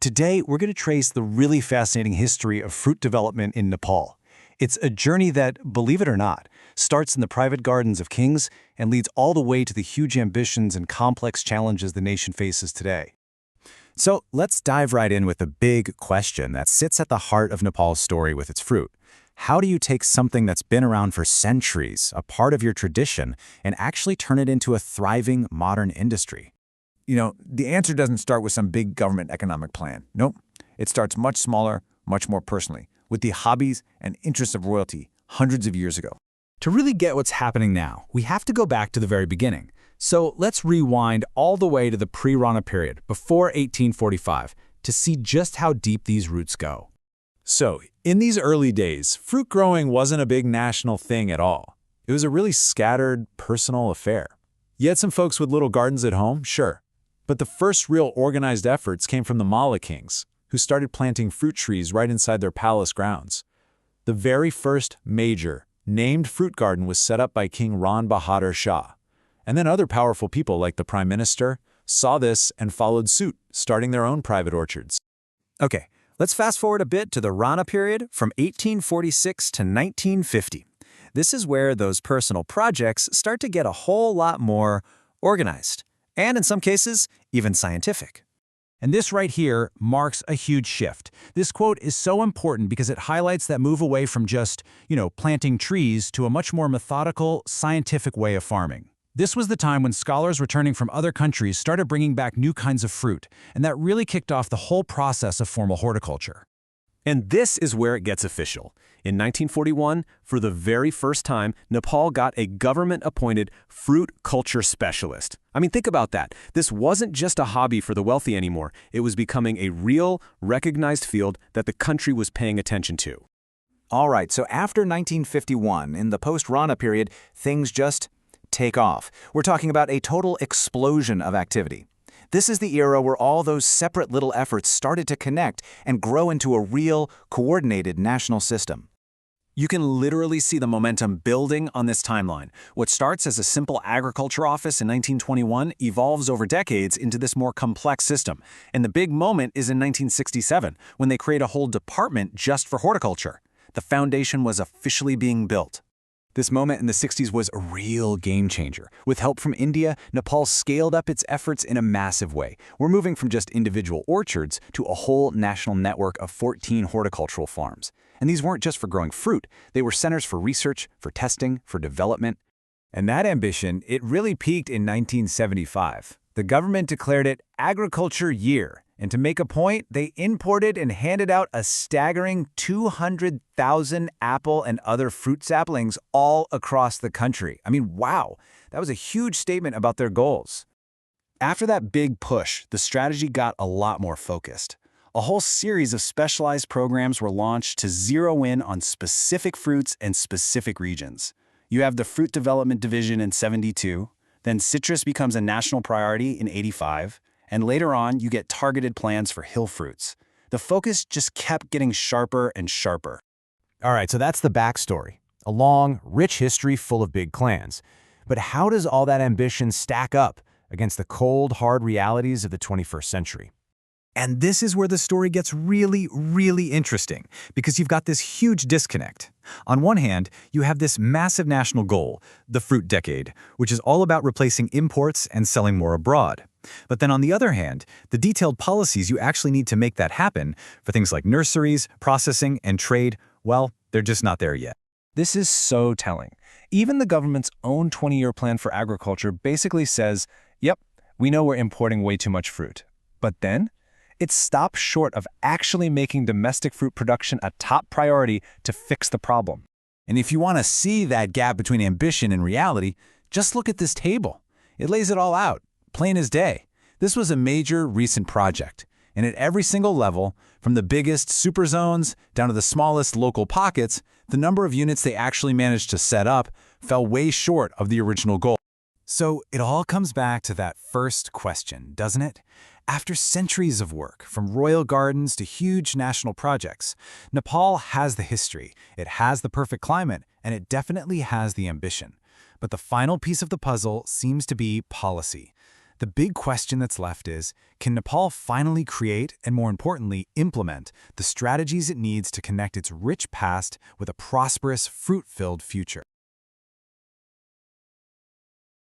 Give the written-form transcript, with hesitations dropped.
Today, we're going to trace the really fascinating history of fruit development in Nepal. It's a journey that, believe it or not, starts in the private gardens of kings and leads all the way to the huge ambitions and complex challenges the nation faces today. So let's dive right in with the big question that sits at the heart of Nepal's story with its fruit. How do you take something that's been around for centuries, a part of your tradition, and actually turn it into a thriving modern industry? The answer doesn't start with some big government economic plan. Nope. It starts much smaller, much more personally, with the hobbies and interests of royalty hundreds of years ago. To really get what's happening now, we have to go back to the very beginning. So let's rewind all the way to the pre-Rana period, before 1845, to see just how deep these roots go. So, in these early days, fruit growing wasn't a big national thing at all. It was a really scattered, personal affair. You had some folks with little gardens at home, sure. But the first real organized efforts came from the Malla kings, who started planting fruit trees right inside their palace grounds. The very first major, named fruit garden was set up by King Rana Bahadur Shah. And then other powerful people like the Prime Minister saw this and followed suit, starting their own private orchards. Okay, let's fast forward a bit to the Rana period from 1846 to 1950. This is where those personal projects start to get a whole lot more organized, and in some cases, even scientific. And this right here marks a huge shift. This quote is so important because it highlights that move away from just, planting trees to a much more methodical, scientific way of farming. This was the time when scholars returning from other countries started bringing back new kinds of fruit, and that really kicked off the whole process of formal horticulture. And this is where it gets official. In 1941, for the very first time, Nepal got a government-appointed fruit culture specialist. I mean, think about that. This wasn't just a hobby for the wealthy anymore. It was becoming a real, recognized field that the country was paying attention to. All right, so after 1951, in the post-Rana period, things just take off. We're talking about a total explosion of activity. This is the era where all those separate little efforts started to connect and grow into a real, coordinated national system. You can literally see the momentum building on this timeline. What starts as a simple agriculture office in 1921 evolves over decades into this more complex system. And the big moment is in 1967, when they create a whole department just for horticulture. The foundation was officially being built. This moment in the 60s was a real game changer. With help from India, Nepal scaled up its efforts in a massive way. We're moving from just individual orchards to a whole national network of 14 horticultural farms. And these weren't just for growing fruit. They were centers for research, for testing, for development. And that ambition, it really peaked in 1975. The government declared it Agriculture Year. And to make a point, they imported and handed out a staggering 200,000 apple and other fruit saplings all across the country. I mean, wow, that was a huge statement about their goals. After that big push, the strategy got a lot more focused. A whole series of specialized programs were launched to zero in on specific fruits and specific regions. You have the Fruit Development Division in 72, then citrus becomes a national priority in 85, and later on, you get targeted plans for hill fruits. The focus just kept getting sharper and sharper. All right, so that's the backstory. A long, rich history full of big clans. But how does all that ambition stack up against the cold, hard realities of the 21st century? And this is where the story gets really, really interesting, because you've got this huge disconnect. On one hand, you have this massive national goal, the Fruit Decade, which is all about replacing imports and selling more abroad. But then on the other hand, the detailed policies you actually need to make that happen for things like nurseries, processing, and trade, well, they're just not there yet. This is so telling. Even the government's own 20-year plan for agriculture basically says, yep, we know we're importing way too much fruit. But then, it stops short of actually making domestic fruit production a top priority to fix the problem. And if you want to see that gap between ambition and reality, just look at this table. It lays it all out, plain as day. This was a major recent project, and at every single level, from the biggest super zones down to the smallest local pockets, the number of units they actually managed to set up fell way short of the original goal. So it all comes back to that first question, doesn't it? After centuries of work, from royal gardens to huge national projects, Nepal has the history, it has the perfect climate, and it definitely has the ambition. But the final piece of the puzzle seems to be policy. The big question that's left is, can Nepal finally create and, more importantly, implement the strategies it needs to connect its rich past with a prosperous, fruit-filled future?